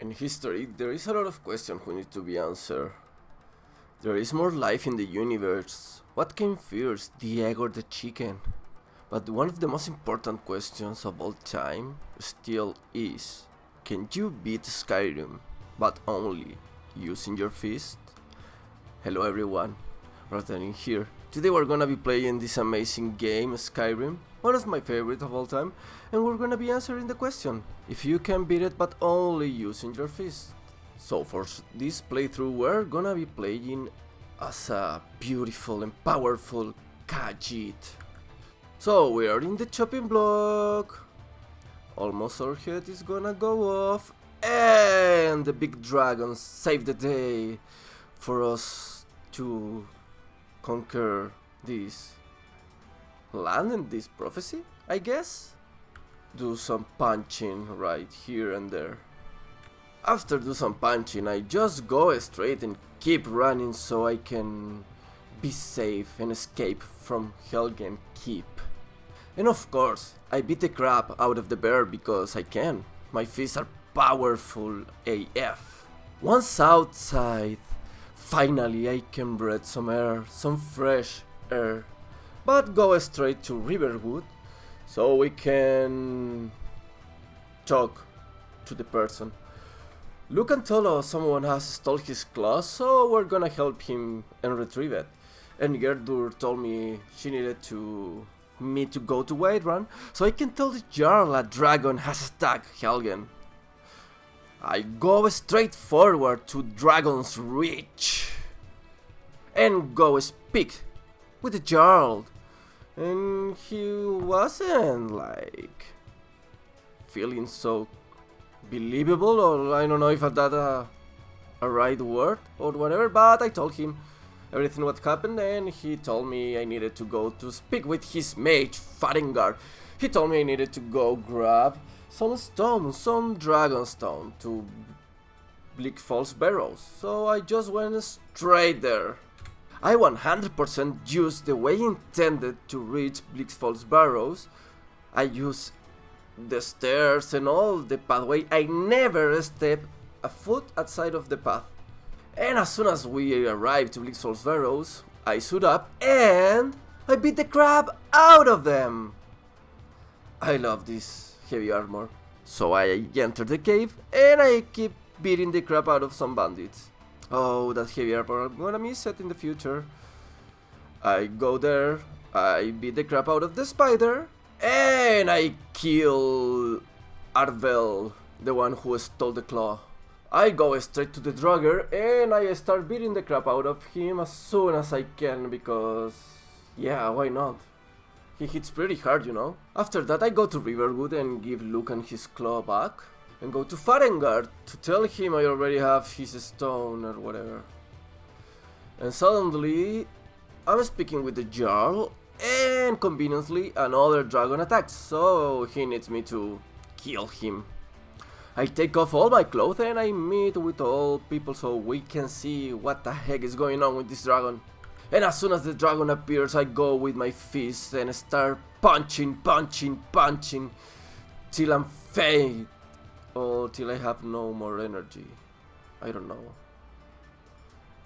In history, there is a lot of questions who need to be answered. There is more life in the universe. What came first, the egg or the chicken? But one of the most important questions of all time still is, can you beat Skyrim, but only using your fist? Hello everyone, Rotaning here. Today we're gonna be playing this amazing game, Skyrim, one of my favorites of all time, and we're gonna be answering the question, if you can beat it but only using your fist. So for this playthrough we're gonna be playing as a beautiful and powerful Khajiit. So we are in the chopping block, almost our head is gonna go off, and the big dragon saved the day for us to conquer this land and this prophecy, I guess. Do some punching right here and there. After do some punching, I just go straight and keep running so I can be safe and escape from Helgen Keep. And of course, I beat the crap out of the bear because I can. My fists are powerful AF. Once outside, finally I can breathe some air, some fresh air. But go straight to Riverwood so we can talk to the person. Luke and Tolo, someone has stolen his claw, so we're gonna help him and retrieve it. And Gerdur told me she needed me to go to Whiterun, so I can tell the Jarl a dragon has attacked Helgen. I go straight forward to Dragon's Reach and go speak with the Jarl, and he wasn't like feeling so believable, or I don't know if that's a right word or whatever, but I told him everything what happened, and he told me I needed to go to speak with his mage, Farengar. He told me I needed to go grab some stone, some dragon stone to Bleakfall's Barrows, so I just went straight there. I 100% used the way intended to reach Bleakfall's Barrows. I used the stairs and all the pathway. I never stepped a foot outside of the path. And as soon as we arrived to Bleakfall's Barrows, I stood up and I beat the crap out of them. I love this heavy armor. So I entered the cave and I keep beating the crap out of some bandits. Oh, that heavy armor, I'm gonna miss it in the future. I go there, I beat the crap out of the spider, and I kill Arvel, the one who stole the claw. I go straight to the Draugr and I start beating the crap out of him as soon as I can because, yeah, why not? He hits pretty hard, you know. After that I go to Riverwood and give Lucan his claw back. And go to Farengar to tell him I already have his stone or whatever. And suddenly I'm speaking with the Jarl and conveniently another dragon attacks, so he needs me to kill him. I take off all my clothes and I meet with all people so we can see what the heck is going on with this dragon. And as soon as the dragon appears, I go with my fist and start punching till I'm faint. Or till I have no more energy. I don't know.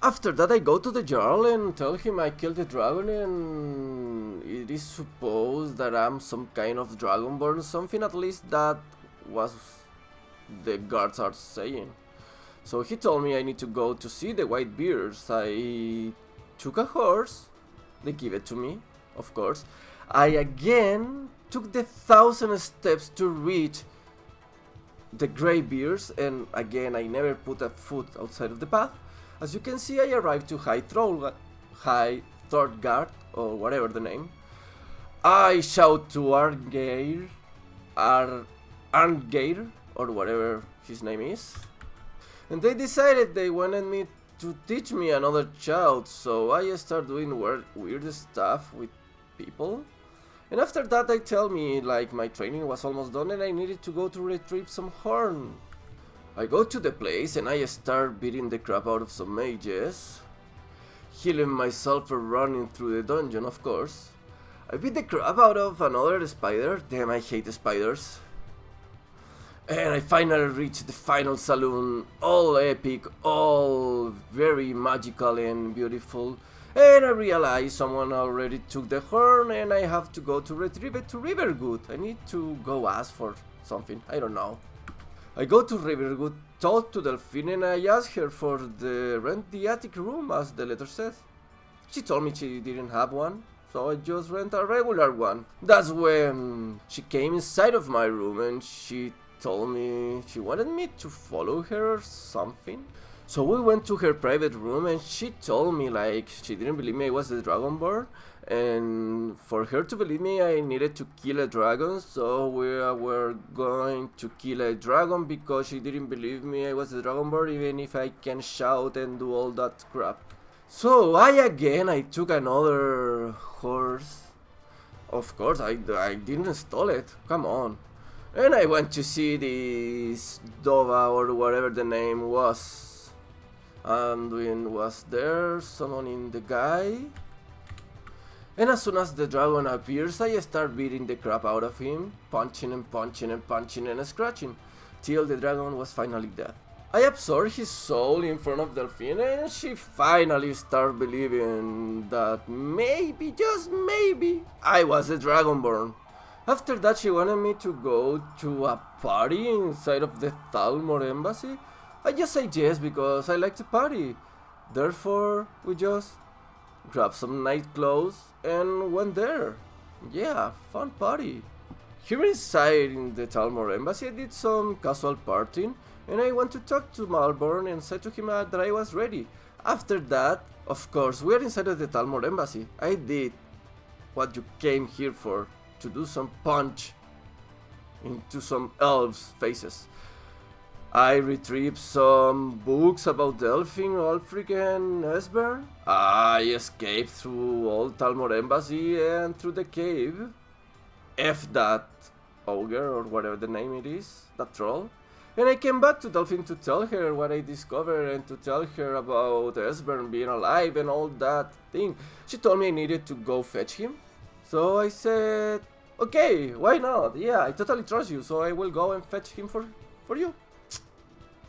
After that I go to the Jarl and tell him I killed the dragon and it is supposed that I'm some kind of dragonborn, something at least that was the guards are saying. So he told me I need to go to see the Whitebeards. I took a horse, they give it to me, of course. I again took the 1,000 steps to reach the Greybeards, and again I never put a foot outside of the path. As you can see, I arrived to High Thorgard, or whatever the name. I shout to Arngeir, or whatever his name is. And they decided they wanted me to teach me another shout, so I start doing weird stuff with people. And after that they tell me like my training was almost done and I needed to go to retrieve some horn. I go to the place and I start beating the crap out of some mages, healing myself for running through the dungeon, of course. I beat the crap out of another spider, damn I hate the spiders. And I finally reached the final saloon, all epic, all very magical and beautiful. And I realized someone already took the horn and I have to go to retrieve it to Riverwood. I need to go ask for something, I don't know. I go to Riverwood, talk to Delphine and I ask her for the rent the attic room as the letter says. She told me she didn't have one, so I just rent a regular one. That's when she came inside of my room and she told me she wanted me to follow her or something. So we went to her private room and she told me like she didn't believe me I was the Dragonborn, and for her to believe me I needed to kill a dragon, so we were going to kill a dragon because she didn't believe me I was the Dragonborn even if I can shout and do all that crap. So I took another horse. Of course I didn't stole it, come on. And I went to see this Dova or whatever the name was. Anduin was there, summoning the guy. And as soon as the dragon appears, I start beating the crap out of him, punching and punching and punching and scratching, till the dragon was finally dead. I absorbed his soul in front of Delphine and she finally started believing that maybe, just maybe, I was the Dragonborn. After that she wanted me to go to a party inside of the Thalmor embassy. I just said yes because I like to party. Therefore, we just grabbed some night clothes and went there. Yeah, fun party. Here inside in the Thalmor embassy I did some casual partying and I went to talk to Malborn and said to him that I was ready. After that, of course, we are inside of the Thalmor embassy. I did what you came here for, to do some punch into some elves' faces. I retrieved some books about Delphine, Ulfric and Esbern. I escaped through Old Thalmor embassy and through the cave. F that ogre or whatever the name it is, that troll. And I came back to Delphine to tell her what I discovered and to tell her about Esbern being alive and all that thing. She told me I needed to go fetch him. So I said, okay, why not? Yeah, I totally trust you, so I will go and fetch him for you.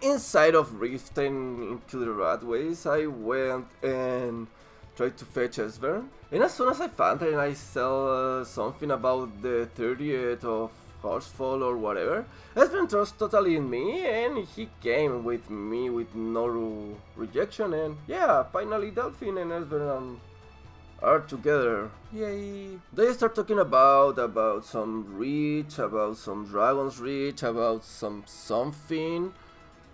Inside of Riften into the Ratways, I went and tried to fetch Esbern. And as soon as I found her and I saw something about the 30th of Horsefall or whatever, Esbern trusts totally in me and he came with me with no rejection, and yeah, finally Delphine and Esbern are together. Yay! They start talking about some reach, about some dragon's reach, about something,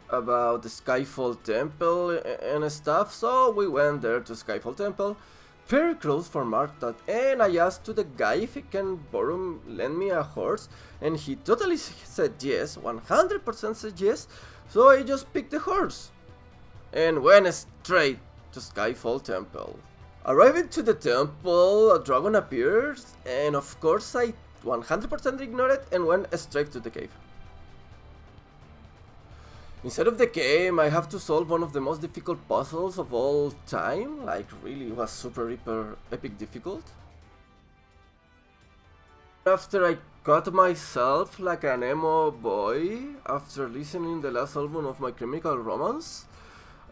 about the Skyfall Temple and stuff. So we went there to Skyfall Temple, very close for Marta, and I asked to the guy if he can lend me a horse, and he totally said yes, 100% said yes, so I just picked the horse and went straight to Skyfall Temple. Arriving to the temple, a dragon appears, and of course I 100% ignored it and went straight to the cave. Inside of the game, I have to solve one of the most difficult puzzles of all time, like really, it was super epic difficult. After I cut myself like an emo boy, after listening the last album of My Chemical Romance,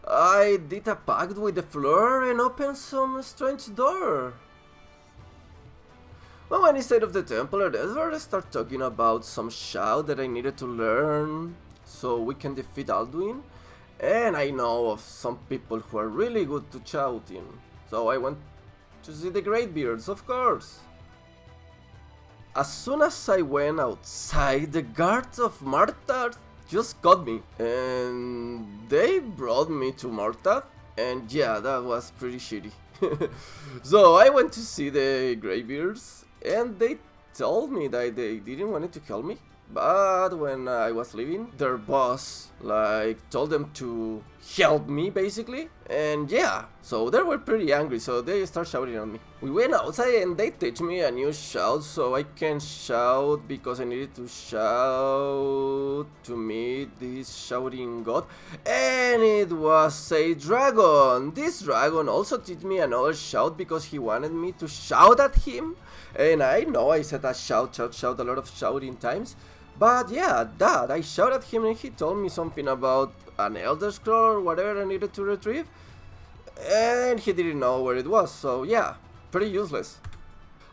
I did a pact with the floor and opened some strange door. When I went inside of the temple, I started talking about some shout that I needed to learn so we can defeat Alduin, and I know of some people who are really good to shouting, so I went to see the Greybeards, of course. As soon as I went outside, the guards of Marta just got me, and they brought me to Marta, and yeah, that was pretty shitty. So I went to see the Greybeards, and they told me that they didn't want to help me. But when I was leaving, their boss told them to help me basically, and yeah, so they were pretty angry, so they start shouting at me. We went outside and they teach me a new shout so I can shout, because I needed to shout to meet this shouting god, and it was a dragon. This dragon also taught me another shout because he wanted me to shout at him, and I know I said a shout a lot of shouting times, But yeah, that, I shouted at him and he told me something about an Elder Scroll or whatever I needed to retrieve. And he didn't know where it was, so yeah, pretty useless.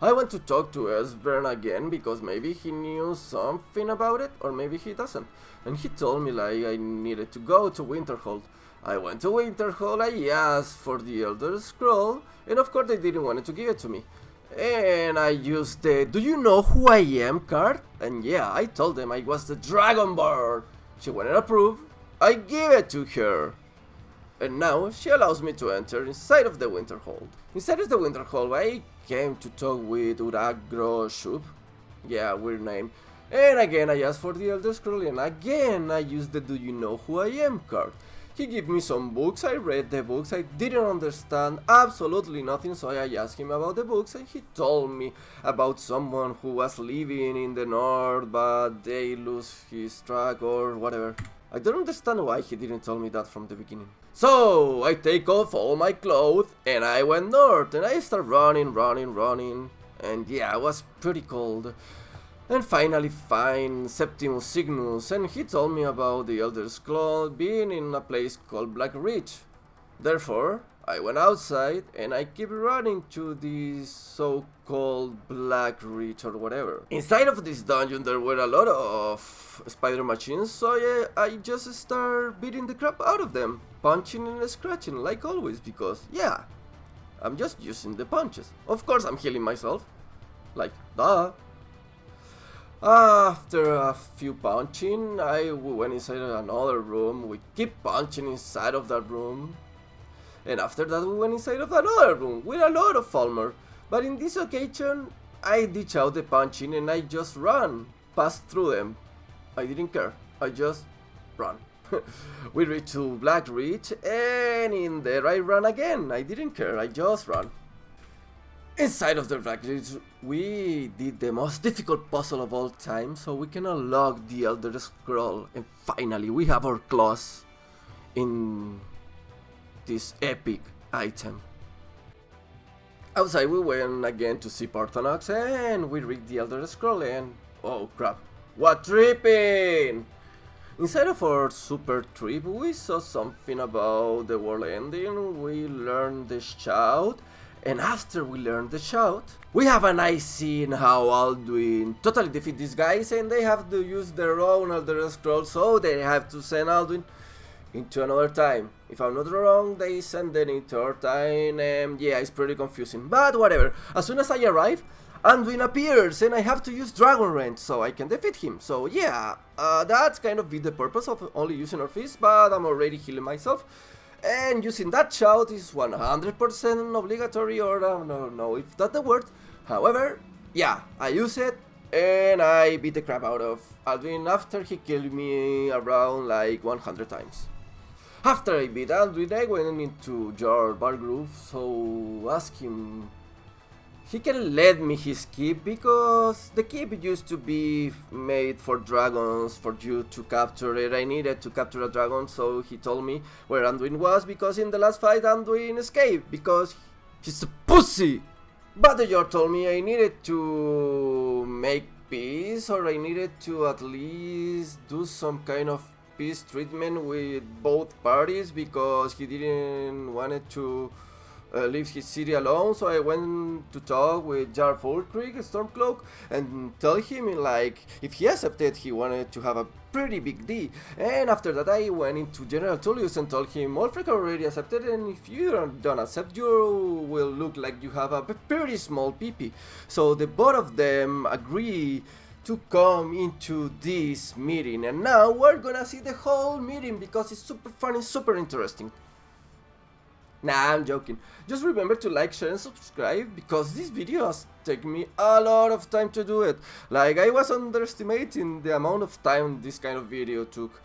I went to talk to Esbern again because maybe he knew something about it, or maybe he doesn't. And he told me like I needed to go to Winterhold. I went to Winterhold, I asked for the Elder Scroll, and of course they didn't want to give it to me. And I used the "Do you know who I am" card, and yeah, I told them I was the Dragonborn. She wanted to approve, I gave it to her. And now she allows me to enter inside of the Winterhold. Inside of the Winterhold, I came to talk with Uragro Shub. Yeah, weird name. And again I asked for the Elder Scroll, and again I used the "Do you know who I am" card. He gave me some books, I read the books, I didn't understand absolutely nothing, so I asked him about the books, and he told me about someone who was living in the north, but they lose his track or whatever. I don't understand why he didn't tell me that from the beginning. So I take off all my clothes and I went north and I start running, and yeah, it was pretty cold. And finally find Septimus Signus, and he told me about the Elder Scroll being in a place called Black Ridge. Therefore, I went outside and I keep running to this so-called Black Ridge or whatever. Inside of this dungeon there were a lot of spider machines, so yeah, I just start beating the crap out of them, punching and scratching like always, because yeah, I'm just using the punches. Of course I'm healing myself, like duh. After a few punching, we went inside another room, we keep punching inside of that room. And after that we went inside of another room with a lot of armor. But in this occasion, I ditch out the punching and I just run, pass through them. I didn't care, I just run. We reached to Black Ridge and in there I ran again. I didn't care, I just ran. Inside of the Black Ridge, we did the most difficult puzzle of all time, so we can unlock the Elder Scroll, and finally we have our claws in this epic item. Outside we went again to see Parthenox and we read the Elder Scroll and oh crap, what tripping! Inside of our super trip we saw something about the world ending, we learned the shout, and after we learned the shout, we have a nice scene how Alduin totally defeat these guys and they have to use their own Elder Scroll, so they have to send Alduin into another time. If I'm not wrong, they send it into our time, and yeah, it's pretty confusing, but whatever. As soon as I arrive, Anduin appears and I have to use Dragon Range so I can defeat him. So yeah, that's kind of be the purpose of only using our fist, but I'm already healing myself. And using that shout is 100% obligatory, or I don't know if that's the word. However, yeah, I use it and I beat the crap out of Alduin after he killed me around like 100 times. After I beat Alduin, I went into Jar Bargroove, so ask him. He can lend me his keep because the keep used to be made for dragons, for you to capture it. I needed to capture a dragon, so he told me where Anduin was, because in the last fight Anduin escaped because he's a pussy. But the Jar told me I needed to make peace, or I needed to at least do some kind of peace treatment with both parties, because he didn't want to leave his city alone. So I went to talk with Jar Creek, Stormcloak, and tell him like if he accepted, he wanted to have a pretty big D. And after that I went into General Tullius and told him Ulfric already accepted, and if you don't accept, you will look like you have a pretty small PP. So the both of them agree to come into this meeting, and now we're gonna see the whole meeting because it's super funny, super interesting. Nah, I'm joking. Just remember to like, share and subscribe, because this video has taken me a lot of time to do it. Like, I was underestimating the amount of time this kind of video took,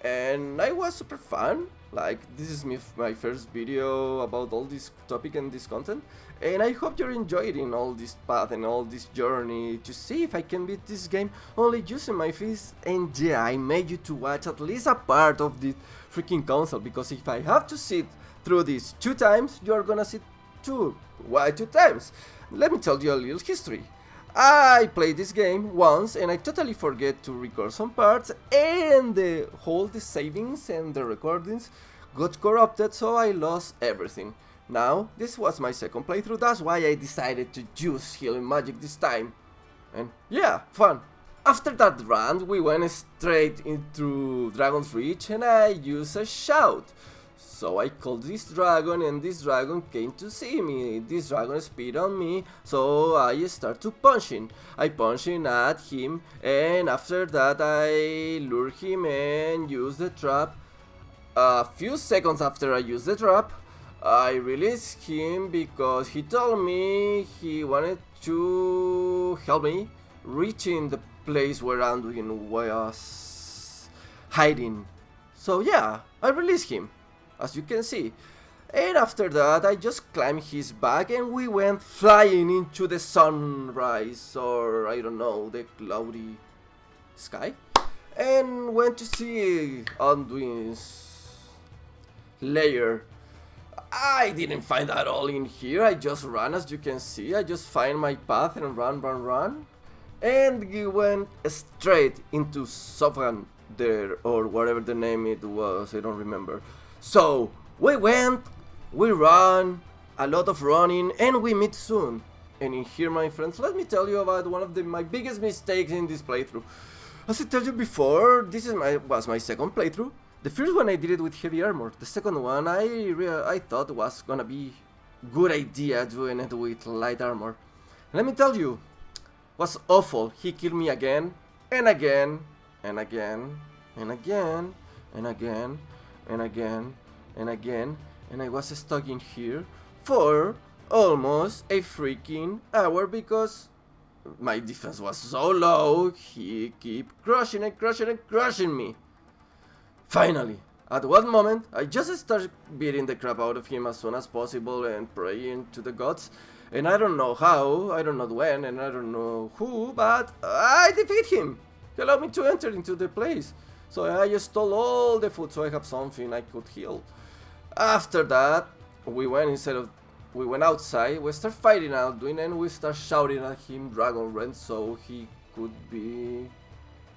and I was super fun. Like, this is my first video about all this topic and this content, and I hope you're enjoying all this path and all this journey to see if I can beat this game only using my fist. And yeah, I made you to watch at least a part of the freaking console, because if I have to sit through this 2 times, you're gonna sit 2 times. Let me tell you a little history. I played this game once and I totally forget to record some parts, and the savings and the recordings got corrupted, so I lost everything. Now, this was my second playthrough, that's why I decided to use healing magic this time. And yeah, fun. After that run, we went straight into Dragon's Reach and I used a shout. So I called this dragon and this dragon came to see me. This dragon spit on me, so I start to punching. I punching at him, and after that I lure him and use the trap. A few seconds after I use the trap, I release him because he told me he wanted to help me reaching the place where Anduin was hiding. So yeah, I release him, as you can see. And after that I just climbed his back and we went flying into the sunrise, or I don't know, the cloudy sky, and went to see Anduin's lair. I didn't find that all in here, I just ran, as you can see. I just find my path and run. And we went straight into Sofran there, or whatever the name it was, I don't remember. So, we went, we ran, a lot of running, and we meet soon. And in here, my friends, let me tell you about one of my biggest mistakes in this playthrough. As I told you before, this was my second playthrough. The first one I did it with heavy armor. The second one I thought was gonna be good idea doing it with light armor. Let me tell you, was awful. He killed me again and again and again and again and again and again and again, and I was stuck in here for almost a freaking hour because my defense was so low. He kept crushing me. Finally, at one moment, I just started beating the crap out of him as soon as possible and praying to the gods. And I don't know how, I don't know when, and I don't know who, but I defeat him. He allowed me to enter into the place. So I just stole all the food so I have something I could heal. After that, we went outside, we start fighting Alduin, and we start shouting at him Dragon Rend so he could be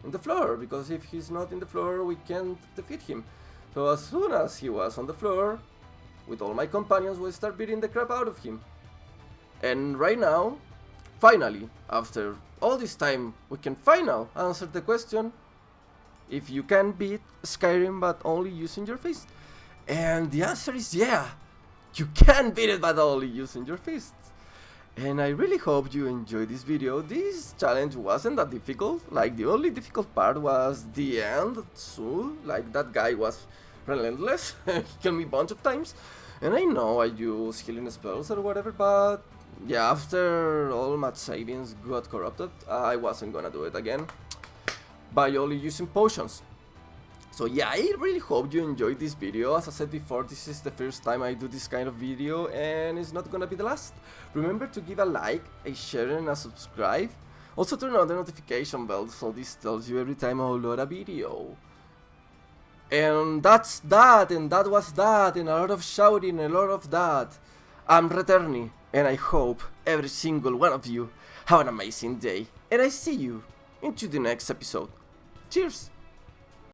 in the floor, because if he's not in the floor we can't defeat him. So as soon as he was on the floor, with all my companions, we start beating the crap out of him. And right now, finally, after all this time, we can finally answer the question if you can beat Skyrim but only using your fist. And the answer is yeah, you can beat it but only using your fists. And I really hope you enjoyed this video. This challenge wasn't that difficult, like the only difficult part was the end, so like that guy was relentless, he killed me a bunch of times. And I know I use healing spells or whatever, but yeah, after all my savings got corrupted, I wasn't gonna do it again by only using potions. So yeah, I really hope you enjoyed this video. As I said before, this is the first time I do this kind of video and it's not gonna be the last. Remember to give a like, a share and a subscribe. Also turn on the notification bell so this tells you every time I upload a video. And that's that, and that was that, and a lot of shouting, a lot of that. I'm returning, and I hope every single one of you have an amazing day. And I see you into the next episode. Cheers!